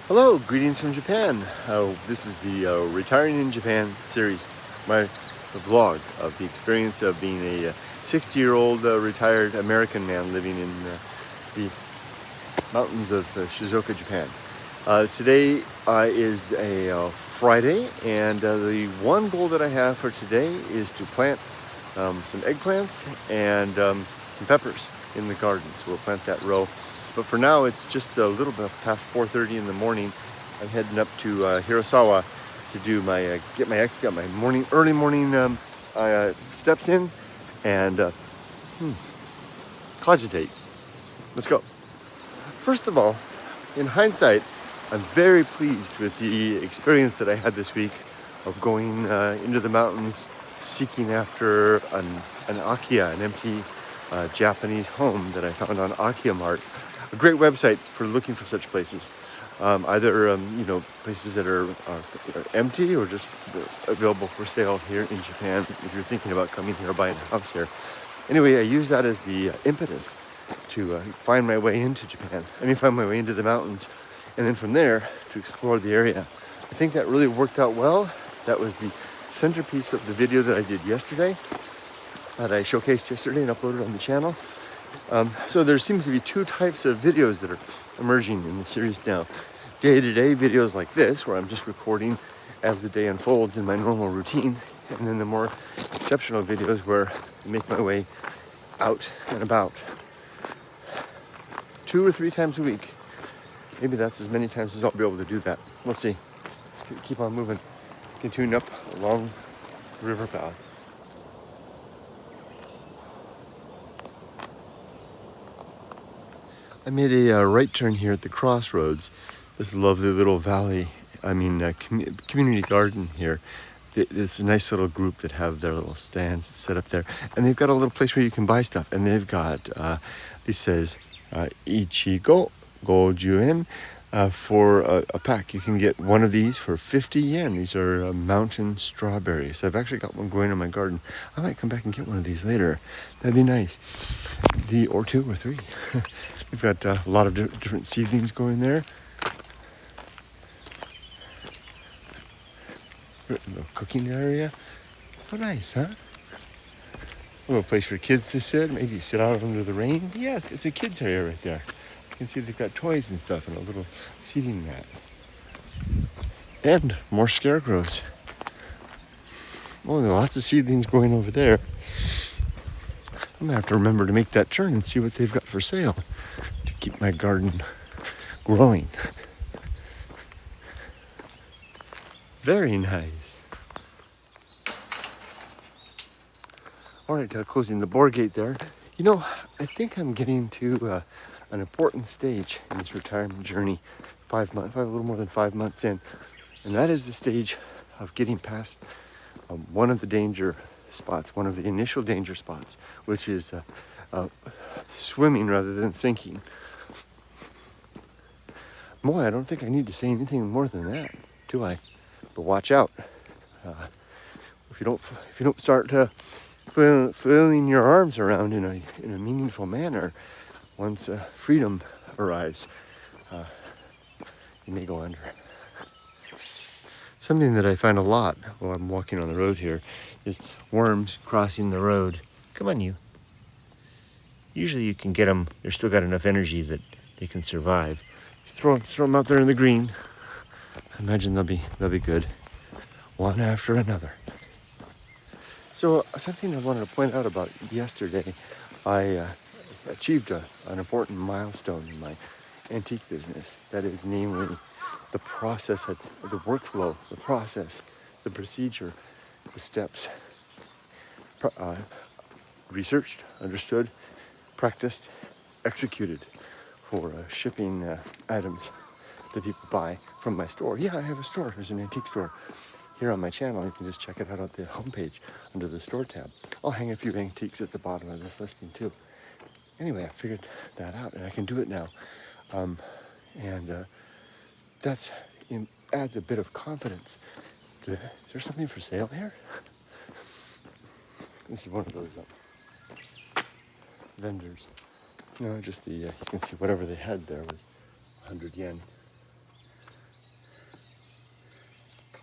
Hello, greetings from Japan. This is the Retiring in Japan series, my vlog of the experience of being a 60-year-old retired American man living in the mountains of Shizuoka, Japan. Today is a Friday, and the one goal that I have for today is to plant some eggplants and some peppers in the garden. So we'll plant that row. But for now, it's just a little bit past 4:30 in the morning. I'm heading up to Hirasawa to do my get my early morning steps in and cogitate. Let's go. First of all, in hindsight, I'm very pleased with the experience that I had this week of going into the mountains, seeking after an Akiya, an empty Japanese home that I found on Akiyamart. A great website for looking for such places, either places that are empty or just available for sale here in Japan if you're thinking about coming here or buying a house here. Anyway, I use that as the impetus to find my way into Japan. Find my way into the mountains, and then from there to explore the area. I think that really worked out well. That was the centerpiece of the video that I did yesterday, that I showcased yesterday and uploaded on the channel. So there seems to be two types of videos that are emerging in the series now. Day-to-day videos like this, where I'm just recording as the day unfolds in my normal routine, and then the more exceptional videos where I make my way out and about 2 or 3 times a week. Maybe that's as many times as I'll be able to do that. We'll see. Let's keep on moving. Continuing up along the river path. I made a right turn here at the crossroads. This lovely little valley, community garden here. It's a nice little group that have their little stands set up there. And they've got a little place where you can buy stuff. And they've got, this says, Ichigo Goju yen for a pack. You can get one of these for 50 yen. These are mountain strawberries. I've actually got one growing in my garden. I might come back and get one of these later. That'd be nice. Or 2 or 3. We've got a lot of different seedlings going there. A little cooking area. Oh, nice, huh? A little place for kids to sit. Maybe sit out under the rain. Yes, it's a kids area right there. You can see they've got toys and stuff and a little seating mat. And more scarecrows. Oh, there are lots of seedlings growing over there. I'm going to have to remember to make that turn and see what they've got for sale to keep my garden growing. Very nice. All right, closing the board gate there. I think I'm getting to an important stage in this retirement journey. 5 months, a little more than 5 months in. And that is the stage of getting past one of the danger spots, one of the initial danger spots, which is swimming rather than sinking. Boy, I don't think I need to say anything more than that, do I? But watch out. If you don't start flailing your arms around in a meaningful manner, once freedom arrives, you may go under. Something that I find a lot while I'm walking on the road here is worms crossing the road. Come on, you. Usually you can get them. They've still got enough energy that they can survive. Throw them out there in the green. I imagine they'll be good. One after another. So something I wanted to point out about yesterday, I achieved an important milestone in my antique business. That is namely the process, the workflow, the process, the procedure, the steps. Researched, understood, practiced, executed for shipping items that people buy from my store. Yeah, I have a store. There's an antique store here on my channel. You can just check it out at the homepage under the store tab. I'll hang a few antiques at the bottom of this listing too. Anyway, I figured that out and I can do it now. That adds a bit of confidence. Is there something for sale here? This is one of those vendors. No, just you can see whatever they had there was 100 yen.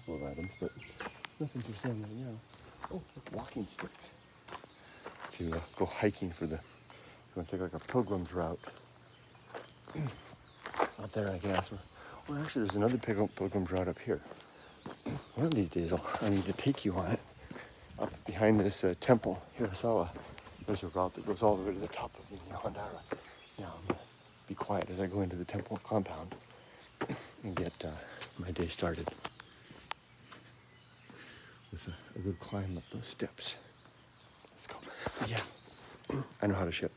couple of items, but nothing for sale right now. Oh, look, walking sticks to go hiking for the. You want to take like a pilgrim's route out there, I guess. Well, actually, there's another pilgrim's route up here. One of these days, I need to take you on it. Up behind this temple, Hirasawa, there's a route that goes all the way to the top of the Handara. Now, I'm going to be quiet as I go into the temple compound and get my day started with a good climb up those steps. Let's go. But yeah, I know how to ship.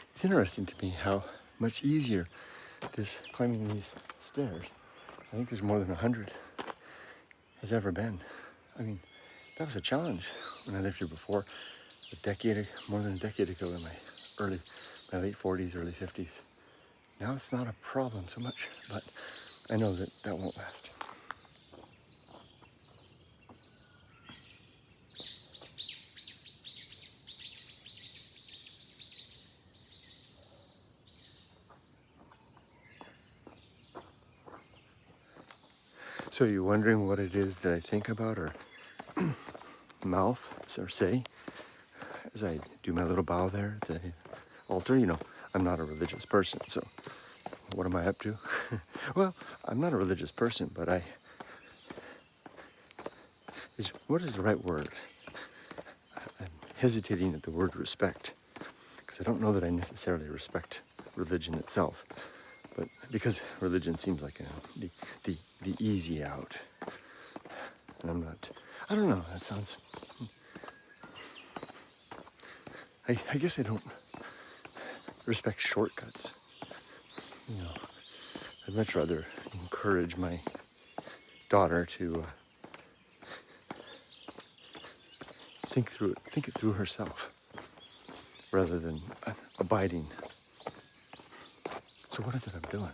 It's interesting to me how much easier this climbing these stairs, I think there's more than 100, has ever been. I mean, that was a challenge when I lived here before, more than a decade ago in my late 40s, early 50s. Now it's not a problem so much, but I know that won't last. So you're wondering what it is that I think about or mouth or say as I do my little bow there at the altar? You know, I'm not a religious person, so what am I up to? Well, I'm not a religious person, but what is the right word? I'm hesitating at the word respect, because I don't know that I necessarily respect religion itself, but because religion seems like the easy out, and I'm not. I don't know. That sounds. I guess I don't respect shortcuts. You know, I'd much rather encourage my daughter to think it through herself, rather than abiding. So what is it I'm doing?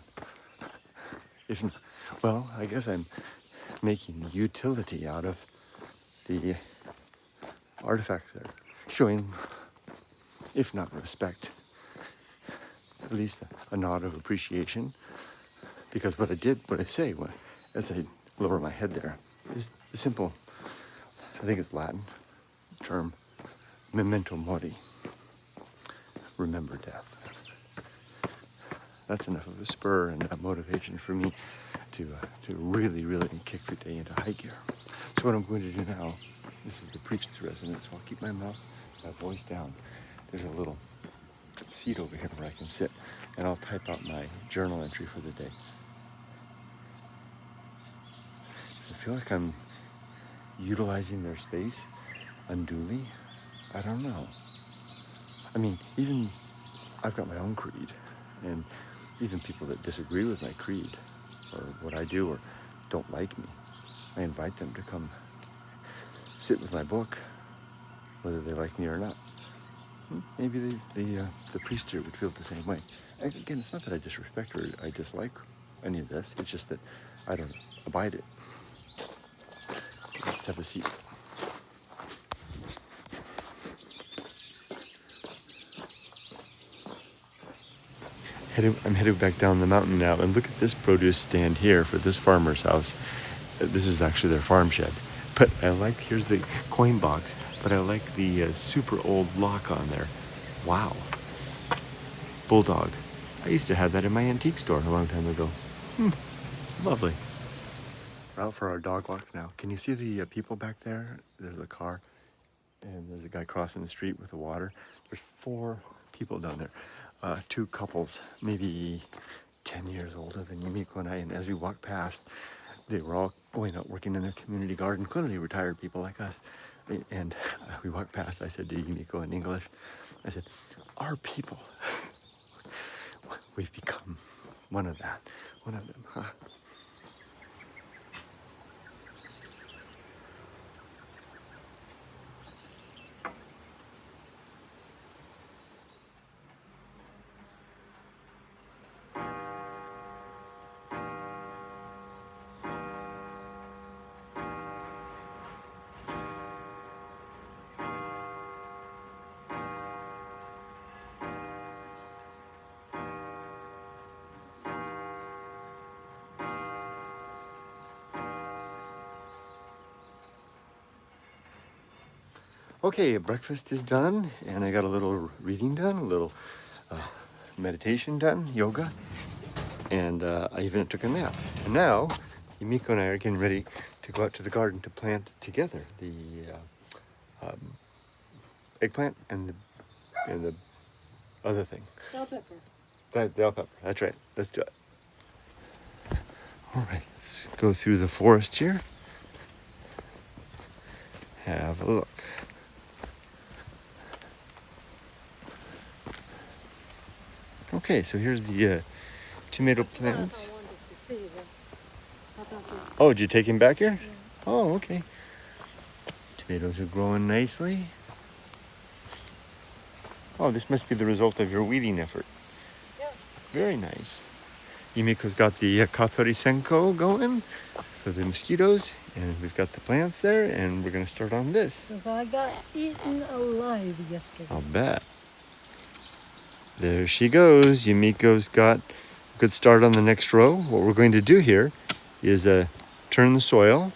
Well, I guess I'm making utility out of the artifacts that are showing, if not respect, at least a nod of appreciation. Because what I say as I lower my head there is the simple, I think it's Latin term, memento mori, remember death. That's enough of a spur and a motivation for me to really, really kick the day into high gear. So what I'm going to do now, this is the priest's residence, so I'll keep my voice down. There's a little seat over here where I can sit, and I'll type out my journal entry for the day. Does it feel like I'm utilizing their space unduly? I don't know. I mean, even I've got my own creed, and even people that disagree with my creed or what I do or don't like me, I invite them to come sit with my book, whether they like me or not. Maybe the priest here would feel the same way. Again, it's not that I disrespect or I dislike any of this. It's just that I don't abide it. Let's have a seat. I'm headed back down the mountain now, and look at this produce stand here for this farmer's house. This is actually their farm shed. But here's the coin box, but I like the super old lock on there. Wow. Bulldog. I used to have that in my antique store a long time ago. Lovely. We're out for our dog walk now. Can you see the people back there? There's a car, and there's a guy crossing the street with the water. There's 4 people down there. 2 couples, maybe 10 years older than Yumiko and I, and as we walked past, they were all going out working in their community garden, clearly retired people like us. And we walked past, I said to Yumiko in English, I said, our people, we've become one of them, huh? Okay, breakfast is done, and I got a little reading done, a little meditation done, yoga, and I even took a nap. And now, Yumiko and I are getting ready to go out to the garden to plant together the eggplant and the other thing. Bell pepper. The bell pepper. That's right. Let's do it. All right, let's go through the forest here. Have a look. Okay, so here's the tomato plants. Oh, did you take him back here? Yeah. Oh, okay. Tomatoes are growing nicely. Oh, this must be the result of your weeding effort. Yeah. Very nice. Yumiko's got the Katori Senko going for the mosquitoes, and we've got the plants there, and we're going to start on this. Because I got eaten alive yesterday. I'll bet. There she goes. Yumiko's got a good start on the next row. What we're going to do here is turn the soil.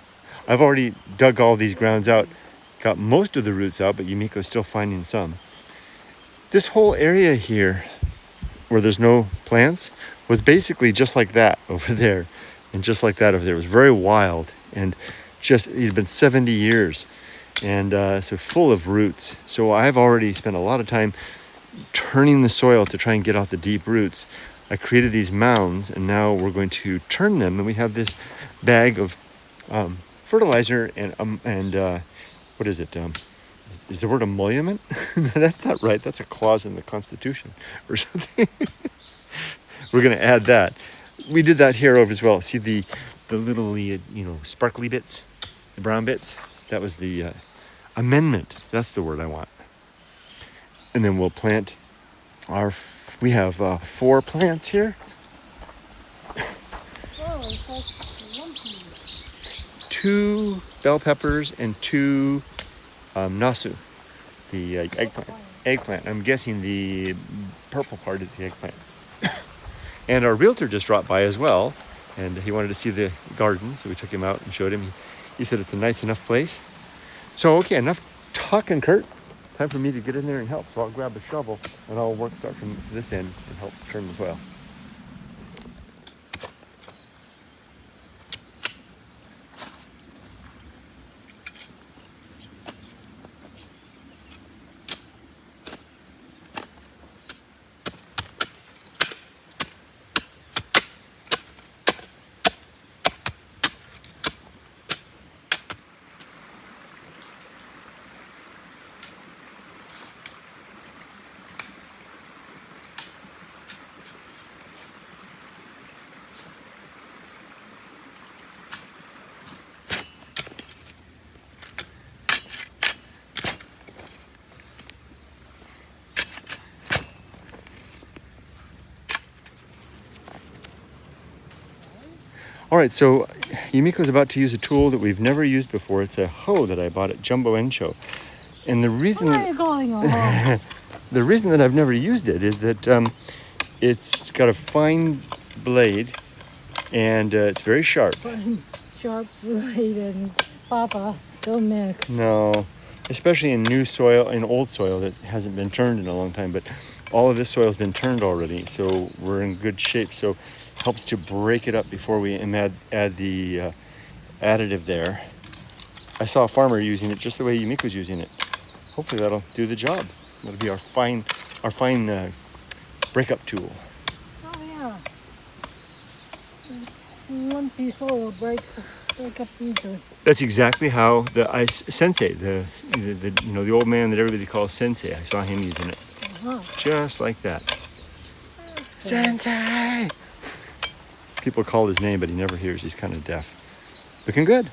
I've already dug all these grounds out, got most of the roots out, but Yumiko's still finding some. This whole area here, where there's no plants, was basically just like that over there, and just like that over there. It was very wild, and just, it had been 70 years, and so full of roots. So I've already spent a lot of time turning the soil to try and get out the deep roots. I created these mounds, and now we're going to turn them, and we have this bag of fertilizer and what is it? Is the word emolument? That's not right. That's a clause in the Constitution or something. We're going to add that. We did that here over as well. See the little sparkly bits, the brown bits. That was the amendment. That's the word I want. And then we'll plant we have 4 plants here. Oh, it's like lumpy. 2 bell peppers and 2 nasu, the eggplant. I'm guessing the purple part is the eggplant. And our realtor just dropped by as well, and he wanted to see the garden, so we took him out and showed him. He said it's a nice enough place. So, okay, enough talking, Kurt. Time for me to get in there and help. So I'll grab a shovel and I'll start from this end and help turn the soil. All right, so Yumiko's about to use a tool that we've never used before. It's a hoe that I bought at Jumbo Encho. And the reason Why are you calling a hoe? the reason that I've never used it is that it's got a fine blade and it's very sharp. Sharp blade and Papa, don't mix. No, especially in new soil, in old soil that hasn't been turned in a long time. But all of this soil's been turned already, so we're in good shape. So helps to break it up before we add the additive there. I saw a farmer using it just the way Yumiko's using it. Hopefully that'll do the job. That'll be our fine breakup tool. Oh yeah. One piece will break up easily. That's exactly how the sensei, the old man that everybody calls sensei. I saw him using it, just like that. Sensei. People call his name, but he never hears. He's kind of deaf. Looking good.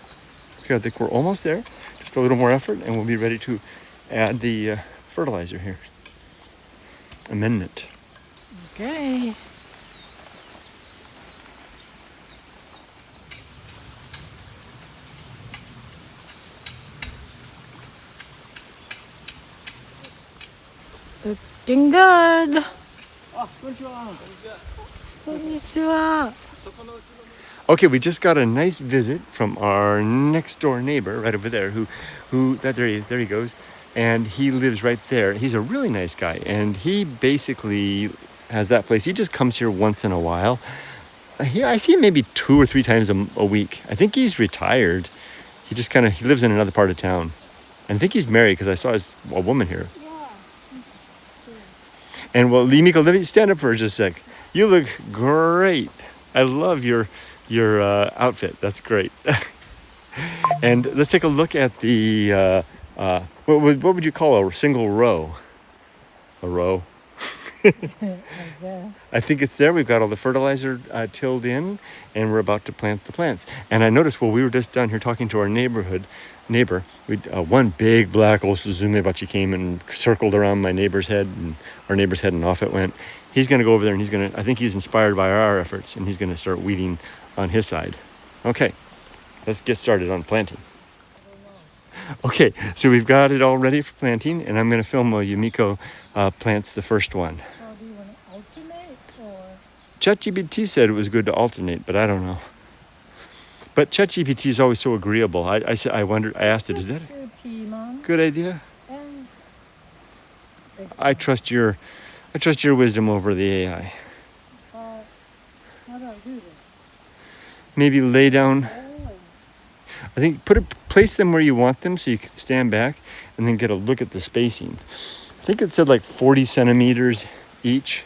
Okay, I think we're almost there. Just a little more effort, and we'll be ready to add the fertilizer here. Amendment. Okay. Looking good. Konnichiwa. Okay, we just got a nice visit from our next door neighbor right over there there he goes. and he lives right there. He's a really nice guy, and he basically has that place. He just comes here once in a while. I see him maybe 2 or 3 times a week. I think he's retired. He just he lives in another part of town. And I think he's married because I saw a woman here. Yeah. And well, Yumiko, let me stand up for just a sec. You look great. I love your outfit. That's great. And let's take a look at the, what would you call a single row? A row? I think it's there. We've got all the fertilizer tilled in, and we're about to plant the plants. And I noticed while we were just down here talking to our neighbor, one big black old Suzumebachi came and circled around my neighbor's head, and our neighbor's head, and off it went. He's going to go over there, and I think he's inspired by our efforts, and he's going to start weeding on his side. Okay, let's get started on planting. Okay, so we've got it all ready for planting, and I'm going to film while Yumiko plants the first one. So do you want to alternate or? ChatGPT said it was good to alternate, but I don't know. But ChatGPT is always so agreeable. I asked it, is that a good idea? And I trust your wisdom over the AI. how do I do this? Maybe lay down. Oh, I think place them where you want them so you can stand back and then get a look at the spacing. I think it said like 40 centimeters each.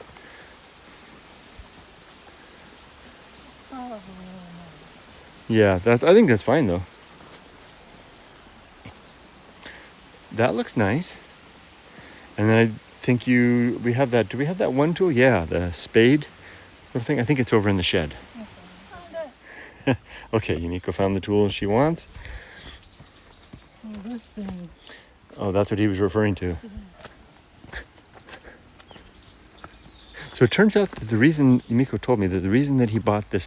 Yeah, I think that's fine though. That looks nice. And then I think we have that. Do we have that one tool? Yeah, the spade little thing. I think it's over in the shed. Okay, Yumiko found the tool she wants. oh, this thing. Oh, that's what he was referring to. So it turns out that Yumiko told me that the reason that he bought this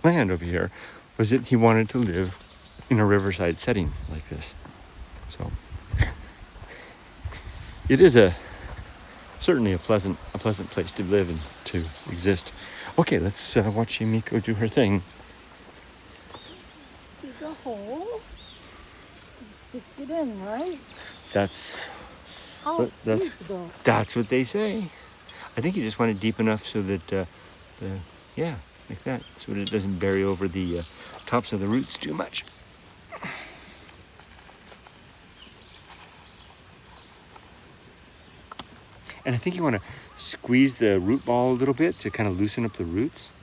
land over here was that he wanted to live in a riverside setting like this. So it is certainly a pleasant place to live and to exist. Okay, let's watch Yumiko do her thing. Dig a hole. Stick it in, right? That's How deep though? That's what they say. I think you just want it deep enough so that, like that, so that it doesn't bury over the tops of the roots too much. And I think you want to squeeze the root ball a little bit to kind of loosen up the roots.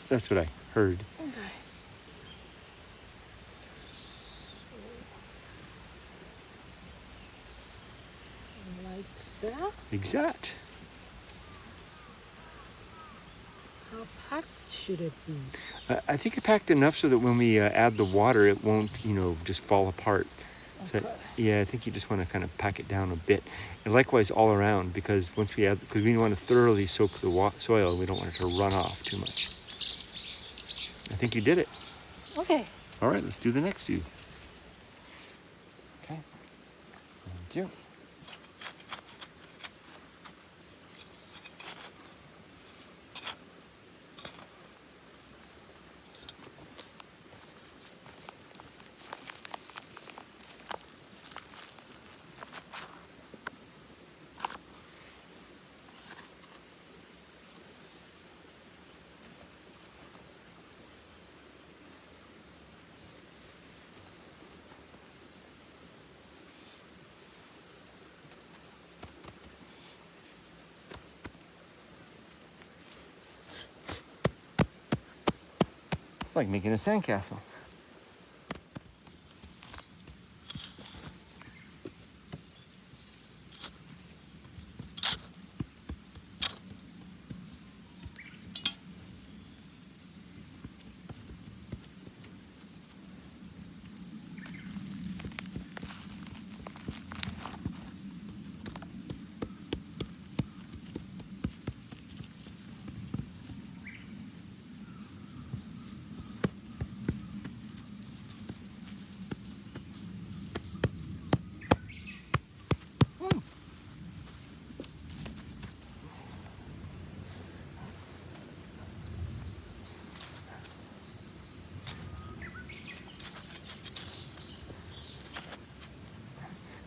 That's what I heard. Okay. Like that? Exact. How packed should it be? I think it packed enough so that when we add the water, it won't, just fall apart. Okay. So, yeah, I think you just want to kind of pack it down a bit. And likewise all around, because because we want to thoroughly soak the soil, we don't want it to run off too much. I think you did it. Okay. All right, let's do the next two. Okay. Thank you. It's like making a sandcastle.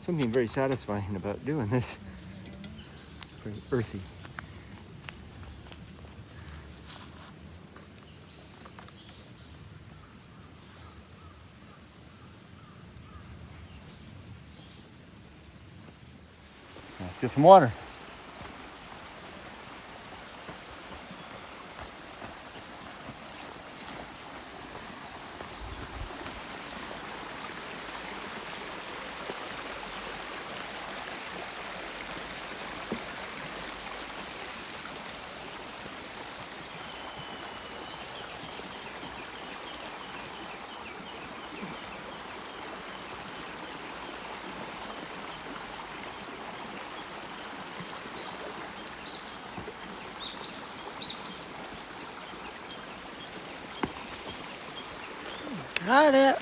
something very satisfying about doing this. Very earthy. Let's get some water. Got it.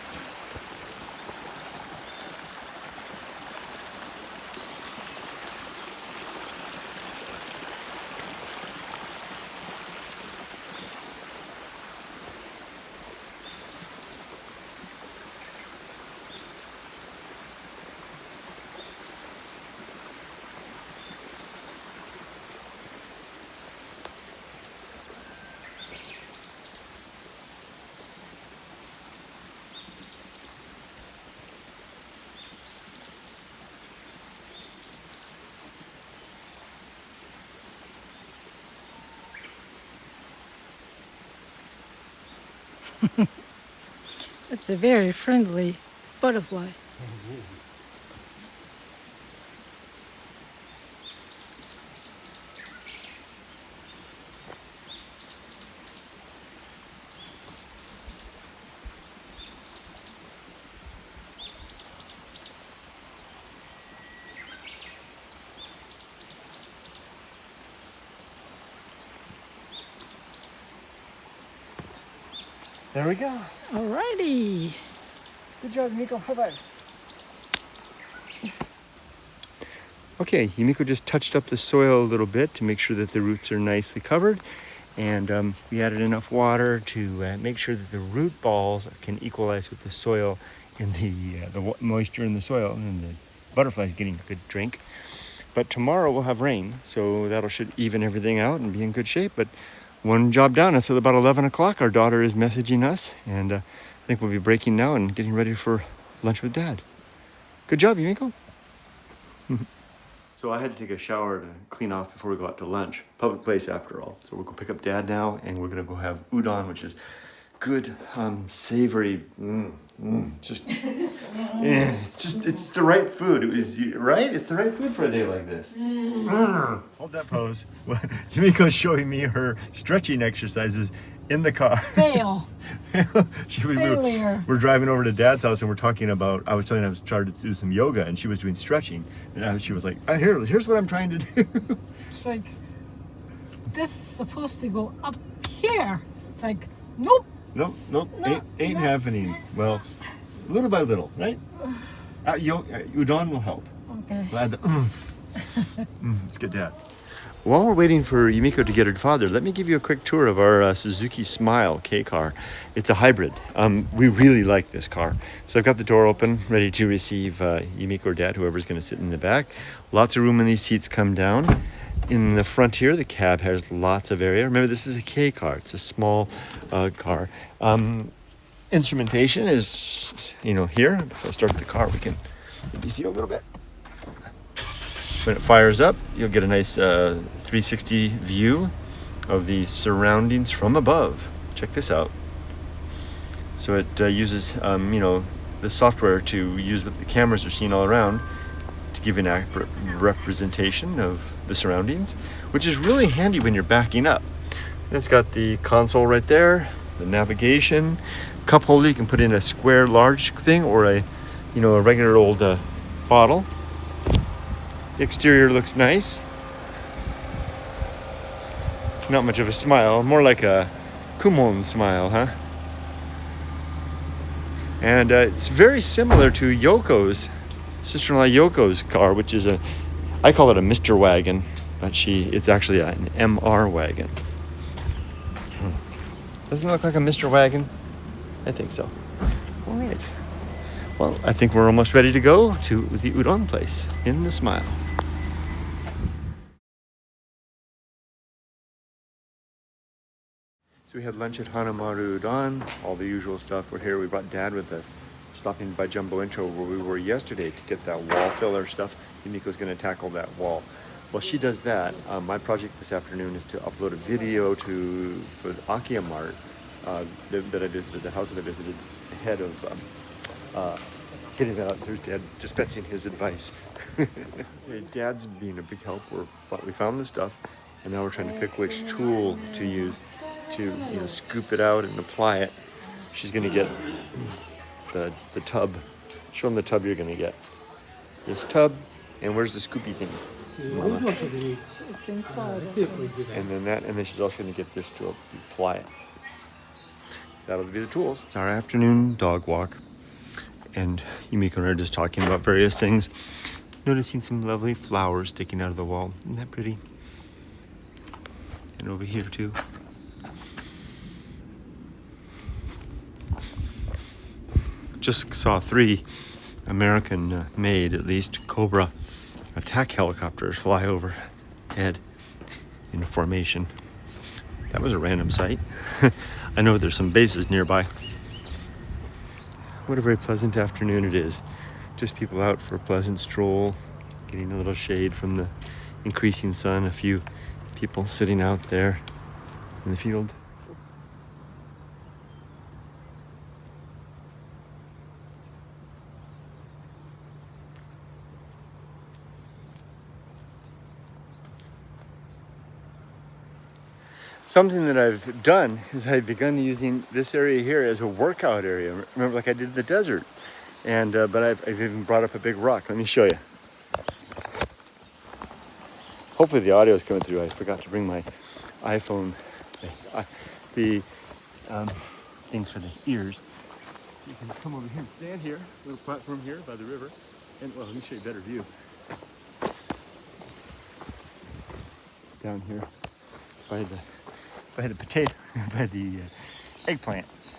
It's a very friendly butterfly. There we go. Alrighty. Good job, Yumiko. High five. Okay, Yumiko just touched up the soil a little bit to make sure that the roots are nicely covered. And we added enough water to make sure that the root balls can equalize with the soil and the moisture in the soil, and the butterfly's getting a good drink. But tomorrow we'll have rain, so that'll should even everything out and be in good shape. But one job down. It's about 11 o'clock. Our daughter is messaging us, and I think we'll be breaking now and getting ready for lunch with Dad. Good job, Yumiko. So I had to take a shower to clean off before we go out to lunch. Public place after all. So we'll go pick up Dad now, and we're gonna go have udon, which is good, savory, it's the right food. It was right. It's the right food for a day like this. Hold that pose. Yumiko's showing me her stretching exercises in the car. Fail. Failure. We're driving over to Dad's house, and we're talking about. I was telling her I was trying to do some yoga, and she was doing stretching, and she was like, "Here's what I'm trying to do." It's like, this is supposed to go up here. It's like, nope. Nope, No, ain't no. happening. Well, little by little, right? Udon will help. Okay. We'll add the Let's get Dad. While we're waiting for Yumiko to get her father, let me give you a quick tour of our Suzuki Smile K car. It's a hybrid. We really like this car. So I've got the door open, ready to receive Yumiko or Dad, whoever's going to sit in the back. Lots of room in these seats come down. In the front here, the cab has lots of area. Remember, this is a K car. It's a small car. Instrumentation is, here. If I start the car, we can maybe see a little bit. When it fires up, you'll get a nice 360 view of the surroundings from above. Check this out. So it uses, the software to use what the cameras are seeing all around to give an accurate representation of the surroundings, which is really handy when you're backing up. And it's got the console right there, the navigation, cup holder. You can put in a square large thing or a regular old bottle. The exterior looks nice. Not much of a smile, more like a Kumon smile, huh? And it's very similar to Yoko's, sister-in-law Yoko's car, which is I call it a Mr. Wagon, but it's actually an MR wagon. Doesn't it look like a Mr. Wagon? I think so. All right. Well, I think we're almost ready to go to the udon place in the Smile. So we had lunch at Hanamaru Udon, all the usual stuff. We're here, we brought Dad with us, stopping by Jumbo Intro where we were yesterday to get that wall filler stuff. Yumiko's gonna tackle that wall. While she does that, my project this afternoon is to upload a video for the Akia Mart that I visited, the house that I visited, ahead of getting that out. There's Dad dispensing his advice. Dad's being a big help. We found the stuff, and now we're trying to pick which tool to use to scoop it out and apply it. She's gonna get the tub. Show them the tub you're gonna get. This tub, and where's the scoopy thing? Mama? It's inside. And then she's also gonna get this to apply it. That'll be the tools. It's our afternoon dog walk, and Yumiko and I are just talking about various things, noticing some lovely flowers sticking out of the wall. Isn't that pretty? And over here too. Just saw 3 American-made, at least, Cobra attack helicopters fly overhead in formation. That was a random sight. I know there's some bases nearby. What a very pleasant afternoon it is. Just people out for a pleasant stroll, getting a little shade from the increasing sun. A few people sitting out there in the field. Something that I've done is I've begun using this area here as a workout area. Remember, like I did in the desert. And but I've even brought up a big rock. Let me show you. Hopefully the audio is coming through. I forgot to bring my iPhone, the things for the ears. You can come over here and stand here, little platform here by the river. And well, let me show you a better view. Down here by the potato, by the eggplants.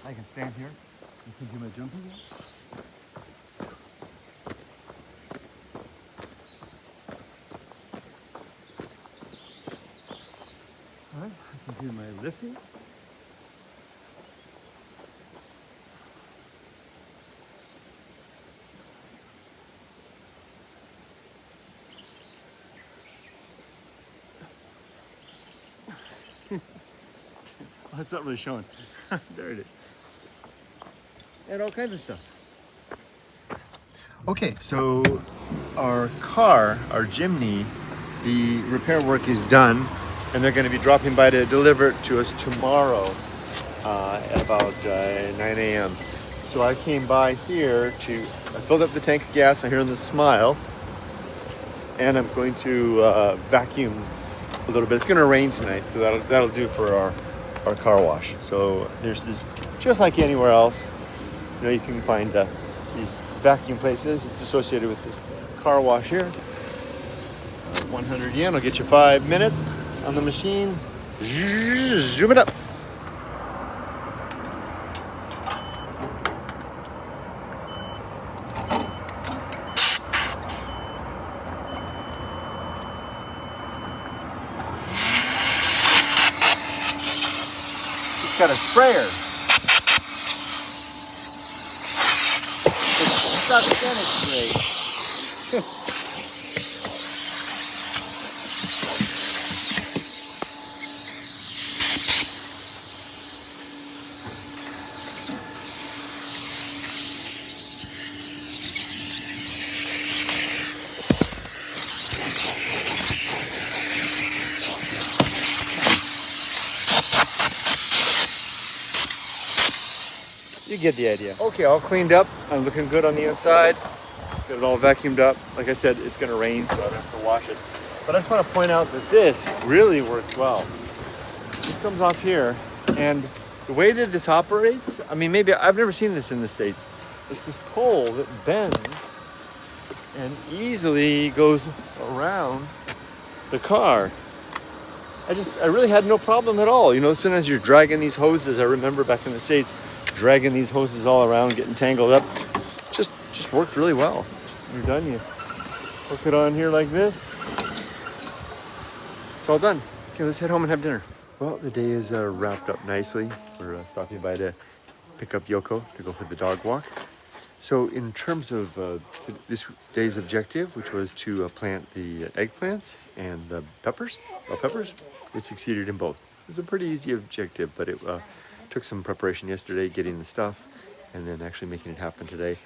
I can stand here. I can do my jumping jacks. All right, I can do my lifting. Well, it's not really showing. There it is. And all kinds of stuff. Okay, so our car, our Jimny, the repair work is done, and they're going to be dropping by to deliver it to us tomorrow at about 9 a.m. So I came by here I filled up the tank of gas here in the Smile, and I'm going to vacuum a little bit. It's going to rain tonight, so that'll do for our car wash. So there's this, just like anywhere else, you can find these vacuum places. It's associated with this car wash here. 100 yen will get you 5 minutes on the machine. Zoom it up. It's got a sprayer. Stop again, it's great. You get the idea. Okay, all cleaned up. I'm looking good on the inside. Got it all vacuumed up. Like I said, it's gonna rain, so I don't have to wash it. But I just want to point out that this really works well. This comes off here, and the way that this operates, I mean, maybe I've never seen this in the States. It's this pole that bends and easily goes around the car. I really had no problem at all. As soon as you're dragging these hoses, I remember back in the States, dragging these hoses all around, getting tangled up. Just worked really well. You're done, you hook it on here like this. It's all done. Okay, let's head home and have dinner. Well, the day is wrapped up nicely. We're stopping by to pick up Yoko to go for the dog walk. So in terms of this day's objective, which was to plant the eggplants and the bell peppers, we succeeded in both. It was a pretty easy objective, but it took some preparation yesterday, getting the stuff, and then actually making it happen today.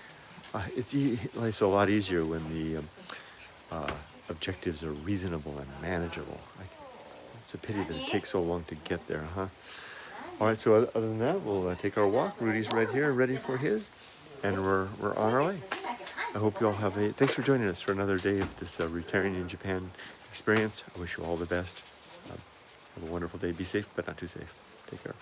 Life's a lot easier when the objectives are reasonable and manageable. It's a pity that it takes so long to get there, huh? All right, so other than that, we'll take our walk. Rudy's right here, ready for his, and we're on our way. I hope you all thanks for joining us for another day of this retiring in Japan experience. I wish you all the best. Have a wonderful day. Be safe, but not too safe. Take care.